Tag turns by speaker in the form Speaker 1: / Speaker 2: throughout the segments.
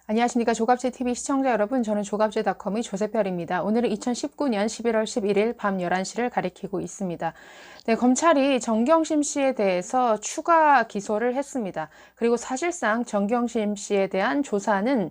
Speaker 1: 안녕하십니까. 조갑제TV 시청자 여러분, 저는 조갑제닷컴의 조세별입니다. 오늘은 2019년 11월 11일 밤 11시를 가리키고 있습니다. 네, 검찰이 정경심 씨에 대해서 추가 기소를 했습니다. 그리고 사실상 정경심 씨에 대한 조사는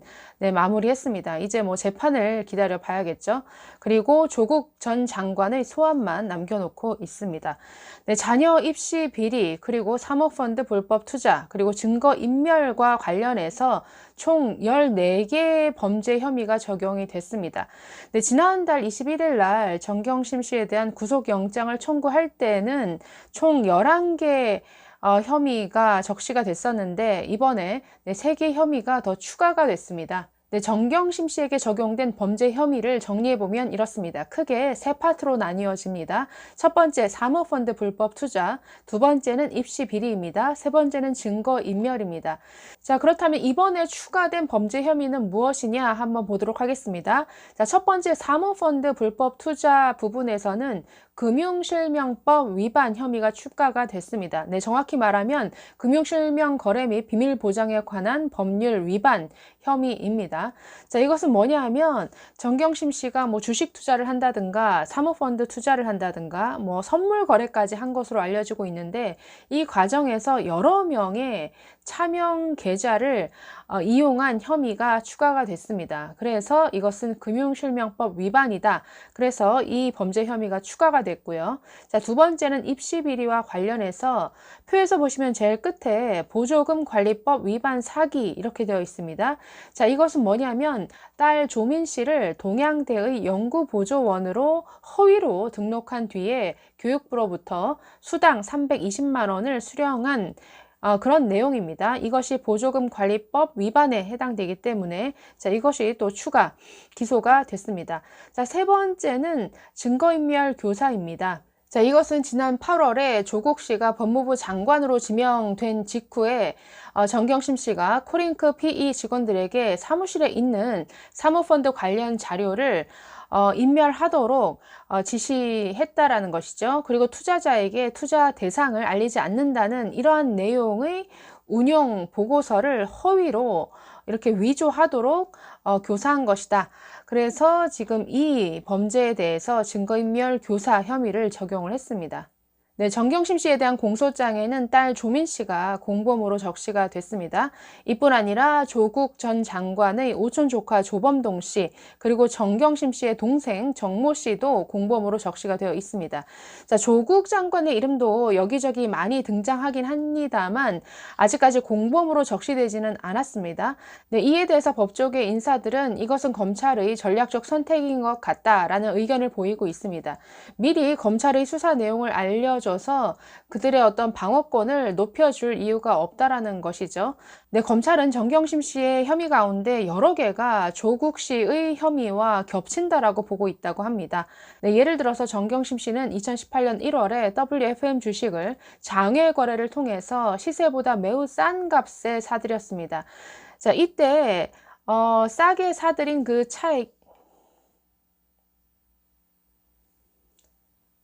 Speaker 1: 마무리했습니다. 이제 재판을 기다려 봐야겠죠. 그리고 조국 전 장관의 소환만 남겨놓고 있습니다. 네, 자녀 입시 비리, 그리고 사모펀드 불법 투자, 그리고 증거인멸과 관련해서 총 14개의 범죄 혐의가 적용이 됐습니다. 네, 지난달 21일 날 정경심 씨에 대한 구속영장을 청구할 때는 총 11개 혐의가 적시가 됐었는데 이번에 3개 혐의가 더 추가가 됐습니다. 네, 정경심 씨에게 적용된 범죄 혐의를 정리해보면 이렇습니다. 크게 3파트로 나뉘어집니다. 첫 번째, 사모펀드 불법 투자, 두 번째는 입시 비리입니다. 세 번째는 증거인멸입니다. 자, 그렇다면 이번에 추가된 범죄 혐의는 무엇이냐 한번 보도록 하겠습니다. 자, 첫 번째 사모펀드 불법 투자 부분에서는 금융실명법 위반 혐의가 추가가 됐습니다. 네, 정확히 말하면 금융실명 거래 및 비밀보장에 관한 법률 위반 혐의입니다. 자, 이것은 뭐냐 하면 정경심 씨가 주식 투자를 한다든가 사모펀드 투자를 한다든가 선물 거래까지 한 것으로 알려지고 있는데 이 과정에서 여러 명의 차명 계좌를 이용한 혐의가 추가가 됐습니다. 그래서 이것은 금융실명법 위반이다. 그래서 이 범죄 혐의가 추가가 됐고요. 자, 두 번째는 입시 비리와 관련해서 표에서 보시면 제일 끝에 보조금 관리법 위반 사기 이렇게 되어 있습니다. 자, 이것은 뭐냐면 딸 조민 씨를 동양대의 연구보조원으로 허위로 등록한 뒤에 교육부로부터 수당 320만 원을 수령한 그런 내용입니다. 이것이 보조금 관리법 위반에 해당되기 때문에 자, 이것이 또 추가 기소가 됐습니다. 자, 세 번째는 증거인멸 교사입니다. 자, 이것은 지난 8월에 조국 씨가 법무부 장관으로 지명된 직후에 정경심 씨가 코링크 PE 직원들에게 사무실에 있는 사모펀드 관련 자료를 인멸하도록 지시했다라는 것이죠. 그리고 투자자에게 투자 대상을 알리지 않는다는 이러한 내용의 운용 보고서를 허위로 이렇게 위조하도록 교사한 것이다. 그래서 지금 이 범죄에 대해서 증거인멸 교사 혐의를 적용을 했습니다. 네, 정경심 씨에 대한 공소장에는 딸 조민 씨가 공범으로 적시가 됐습니다. 이뿐 아니라 조국 전 장관의 오촌 조카 조범동 씨, 그리고 정경심 씨의 동생 정모 씨도 공범으로 적시가 되어 있습니다. 자, 조국 장관의 이름도 여기저기 많이 등장하긴 합니다만 아직까지 공범으로 적시되지는 않았습니다. 네, 이에 대해서 법조계 인사들은 이것은 검찰의 전략적 선택인 것 같다라는 의견을 보이고 있습니다. 미리 검찰의 수사 내용을 알려줘서 그들의 어떤 방어권을 높여줄 이유가 없다라는 것이죠. 네, 검찰은 정경심 씨의 혐의 가운데 여러 개가 조국 씨의 혐의와 겹친다라고 보고 있다고 합니다. 네, 예를 들어서 정경심 씨는 2018년 1월에 WFM 주식을 장외 거래를 통해서 시세보다 매우 싼 값에 사들였습니다. 자, 이때 싸게 사들인 그 차익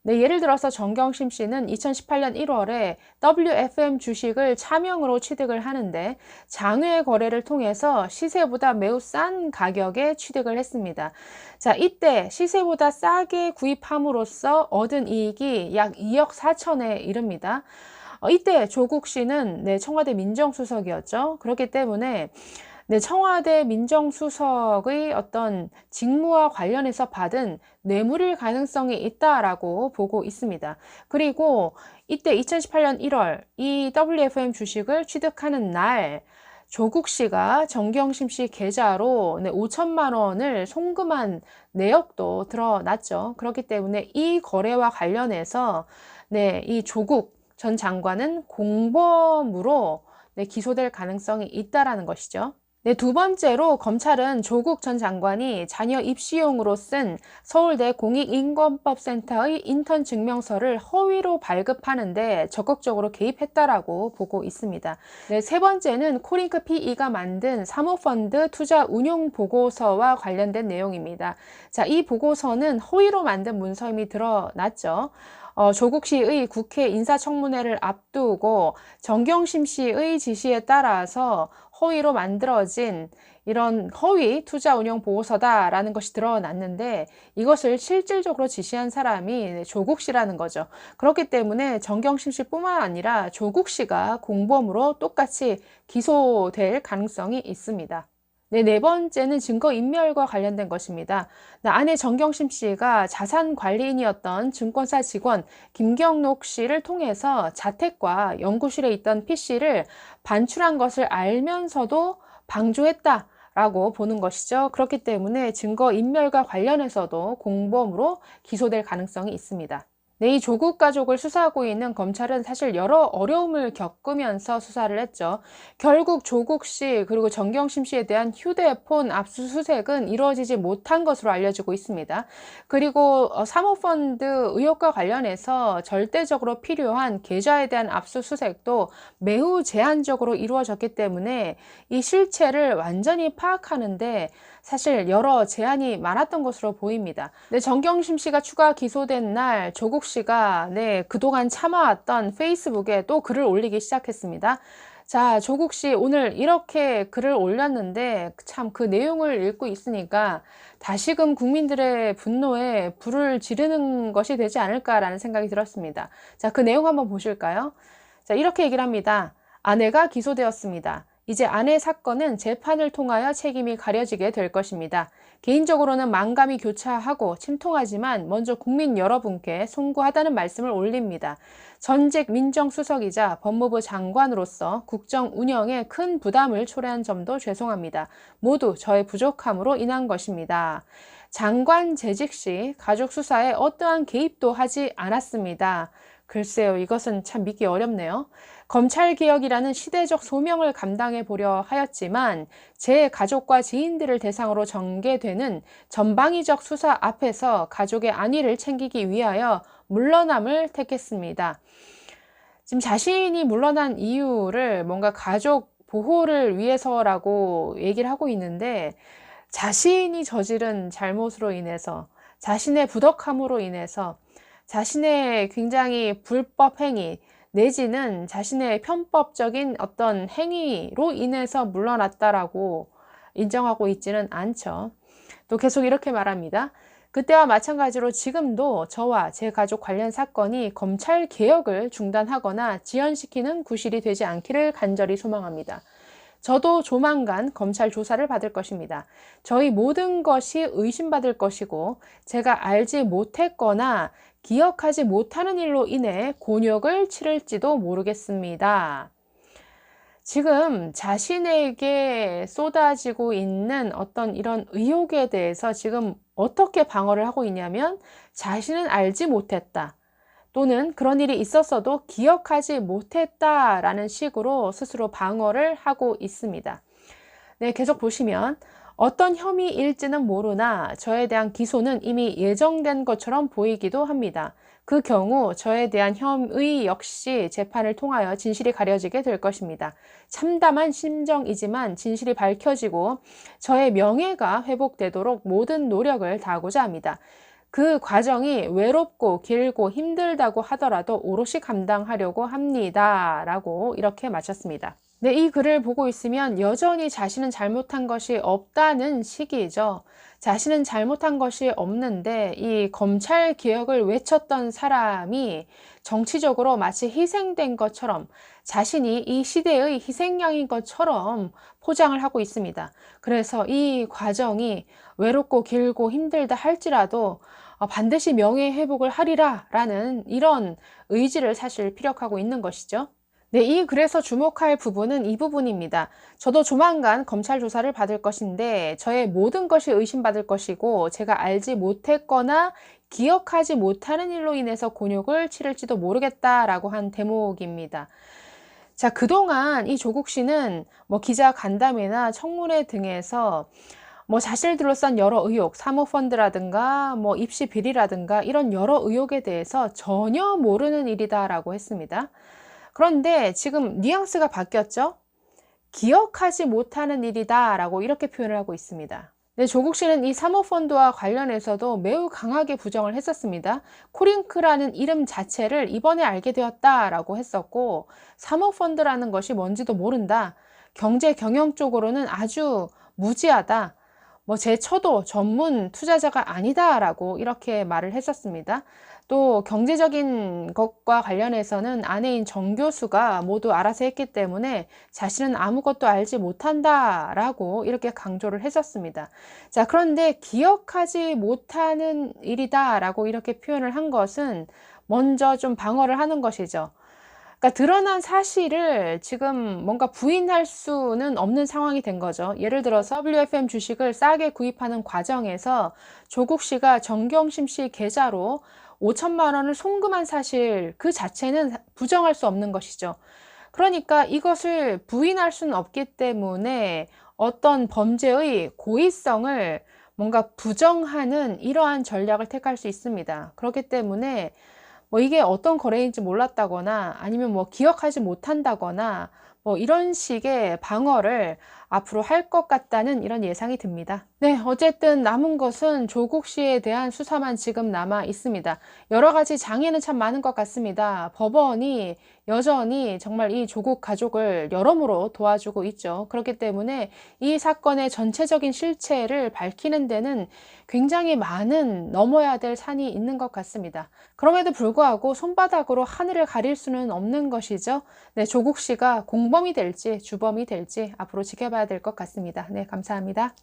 Speaker 1: 네, 예를 들어서 정경심 씨는 2018년 1월에 WFM 주식을 차명으로 취득을 하는데 장외 거래를 통해서 시세보다 매우 싼 가격에 취득을 했습니다. 자, 이때 시세보다 싸게 구입함으로써 얻은 이익이 약 2억 4천에 이릅니다. 이때 조국 씨는 청와대 민정수석이었죠. 그렇기 때문에 네, 청와대 민정수석의 어떤 직무와 관련해서 받은 뇌물일 가능성이 있다라고 보고 있습니다. 그리고 이때 2018년 1월 이 WFM 주식을 취득하는 날 조국 씨가 정경심 씨 계좌로 5천만 원을 송금한 내역도 드러났죠. 그렇기 때문에 이 거래와 관련해서 이 조국 전 장관은 공범으로 기소될 가능성이 있다라는 것이죠. 네, 두 번째로 검찰은 조국 전 장관이 자녀 입시용으로 쓴 서울대 공익인권법센터의 인턴 증명서를 허위로 발급하는데 적극적으로 개입했다라고 보고 있습니다. 네, 세 번째는 코링크 PE가 만든 사모펀드 투자 운용 보고서와 관련된 내용입니다. 자, 이 보고서는 허위로 만든 문서임이 드러났죠. 조국 씨의 국회 인사청문회를 앞두고 정경심 씨의 지시에 따라서 허위로 만들어진 이런 허위 투자 운용 보고서다라는 것이 드러났는데, 이것을 실질적으로 지시한 사람이 조국 씨라는 거죠. 그렇기 때문에 정경심 씨뿐만 아니라 조국 씨가 공범으로 똑같이 기소될 가능성이 있습니다. 네, 네 번째는 증거인멸과 관련된 것입니다. 아내 정경심 씨가 자산관리인이었던 증권사 직원 김경록 씨를 통해서 자택과 연구실에 있던 PC를 반출한 것을 알면서도 방조했다라고 보는 것이죠. 그렇기 때문에 증거인멸과 관련해서도 공범으로 기소될 가능성이 있습니다. 네, 이 조국 가족을 수사하고 있는 검찰은 사실 여러 어려움을 겪으면서 수사를 했죠. 결국 조국 씨 그리고 정경심 씨에 대한 휴대폰 압수수색은 이루어지지 못한 것으로 알려지고 있습니다. 그리고 사모펀드 의혹과 관련해서 절대적으로 필요한 계좌에 대한 압수수색도 매우 제한적으로 이루어졌기 때문에 이 실체를 완전히 파악하는데 사실 여러 제한이 많았던 것으로 보입니다. 네, 정경심 씨가 추가 기소된 날 조국 씨가 그동안 참아왔던 페이스북에 또 글을 올리기 시작했습니다. 자, 조국 씨 오늘 이렇게 글을 올렸는데 참 그 내용을 읽고 있으니까 다시금 국민들의 분노에 불을 지르는 것이 되지 않을까라는 생각이 들었습니다. 자, 그 내용 한번 보실까요? 자, 이렇게 얘기를 합니다. 아내가 기소되었습니다. 이제 아내 사건은 재판을 통하여 책임이 가려지게 될 것입니다. 개인적으로는 만감이 교차하고 침통하지만 먼저 국민 여러분께 송구하다는 말씀을 올립니다. 전직 민정수석이자 법무부 장관으로서 국정 운영에 큰 부담을 초래한 점도 죄송합니다. 모두 저의 부족함으로 인한 것입니다. 장관 재직 시 가족 수사에 어떠한 개입도 하지 않았습니다. 글쎄요, 이것은 참 믿기 어렵네요. 검찰개혁이라는 시대적 소명을 감당해 보려 하였지만 제 가족과 지인들을 대상으로 전개되는 전방위적 수사 앞에서 가족의 안위를 챙기기 위하여 물러남을 택했습니다. 지금 자신이 물러난 이유를 뭔가 가족 보호를 위해서라고 얘기를 하고 있는데, 자신이 저지른 잘못으로 인해서, 자신의 부덕함으로 인해서, 자신의 굉장히 불법 행위 내지는 자신의 편법적인 어떤 행위로 인해서 물러났다라고 인정하고 있지는 않죠. 또 계속 이렇게 말합니다. 그때와 마찬가지로 지금도 저와 제 가족 관련 사건이 검찰 개혁을 중단하거나 지연시키는 구실이 되지 않기를 간절히 소망합니다. 저도 조만간 검찰 조사를 받을 것입니다. 저희 모든 것이 의심받을 것이고 제가 알지 못했거나 기억하지 못하는 일로 인해 곤욕을 치를지도 모르겠습니다. 지금 자신에게 쏟아지고 있는 어떤 이런 의혹에 대해서 지금 어떻게 방어를 하고 있냐면, 자신은 알지 못했다, 또는 그런 일이 있었어도 기억하지 못했다라는 식으로 스스로 방어를 하고 있습니다. 네, 계속 보시면 어떤 혐의일지는 모르나 저에 대한 기소는 이미 예정된 것처럼 보이기도 합니다. 그 경우 저에 대한 혐의 역시 재판을 통하여 진실이 가려지게 될 것입니다. 참담한 심정이지만 진실이 밝혀지고 저의 명예가 회복되도록 모든 노력을 다하고자 합니다. 그 과정이 외롭고 길고 힘들다고 하더라도 오롯이 감당하려고 합니다. 라고 이렇게 마쳤습니다. 네, 이 글을 보고 있으면 여전히 자신은 잘못한 것이 없다는 식이죠. 자신은 잘못한 것이 없는데 이 검찰 개혁을 외쳤던 사람이 정치적으로 마치 희생된 것처럼, 자신이 이 시대의 희생양인 것처럼 포장을 하고 있습니다. 그래서 이 과정이 외롭고 길고 힘들다 할지라도 반드시 명예 회복을 하리라 라는 이런 의지를 사실 피력하고 있는 것이죠. 네, 이 글에서 주목할 부분은 이 부분입니다. 저도 조만간 검찰 조사를 받을 것인데 저의 모든 것이 의심받을 것이고 제가 알지 못했거나 기억하지 못하는 일로 인해서 곤욕을 치를지도 모르겠다라고 한 대목입니다. 자, 그동안 이 조국 씨는 기자 간담회나 청문회 등에서 자신을 둘러싼 여러 의혹, 사모펀드라든가 입시 비리라든가 이런 여러 의혹에 대해서 전혀 모르는 일이다라고 했습니다. 그런데 지금 뉘앙스가 바뀌었죠? 기억하지 못하는 일이다 라고 이렇게 표현을 하고 있습니다. 네, 조국 씨는 이 사모펀드와 관련해서도 매우 강하게 부정을 했었습니다. 코링크라는 이름 자체를 이번에 알게 되었다라고 했었고, 사모펀드라는 것이 뭔지도 모른다. 경제 경영 쪽으로는 아주 무지하다. 뭐 제 처도 전문 투자자가 아니다라고 이렇게 말을 했었습니다. 또 경제적인 것과 관련해서는 아내인 정 교수가 모두 알아서 했기 때문에 자신은 아무것도 알지 못한다라고 이렇게 강조를 했었습니다. 자, 그런데 기억하지 못하는 일이다라고 이렇게 표현을 한 것은 먼저 좀 방어를 하는 것이죠. 그러니까 드러난 사실을 지금 뭔가 부인할 수는 없는 상황이 된 거죠. 예를 들어서 WFM 주식을 싸게 구입하는 과정에서 조국 씨가 정경심 씨 계좌로 5천만 원을 송금한 사실 그 자체는 부정할 수 없는 것이죠. 그러니까 이것을 부인할 수는 없기 때문에 어떤 범죄의 고의성을 뭔가 부정하는 이러한 전략을 택할 수 있습니다. 그렇기 때문에 뭐 이게 어떤 거래인지 몰랐다거나 아니면 뭐 기억하지 못한다거나 뭐 이런 식의 방어를 앞으로 할 것 같다는 이런 예상이 듭니다. 네, 어쨌든 남은 것은 조국 씨에 대한 수사만 지금 남아 있습니다. 여러 가지 장애는 참 많은 것 같습니다. 법원이 여전히 정말 이 조국 가족을 여러모로 도와주고 있죠. 그렇기 때문에 이 사건의 전체적인 실체를 밝히는 데는 굉장히 많은 넘어야 될 산이 있는 것 같습니다. 그럼에도 불구하고 손바닥으로 하늘을 가릴 수는 없는 것이죠. 네, 조국 씨가 공범이 될지 주범이 될지 앞으로 지켜봐야 될 것 같습니다. 네, 감사합니다.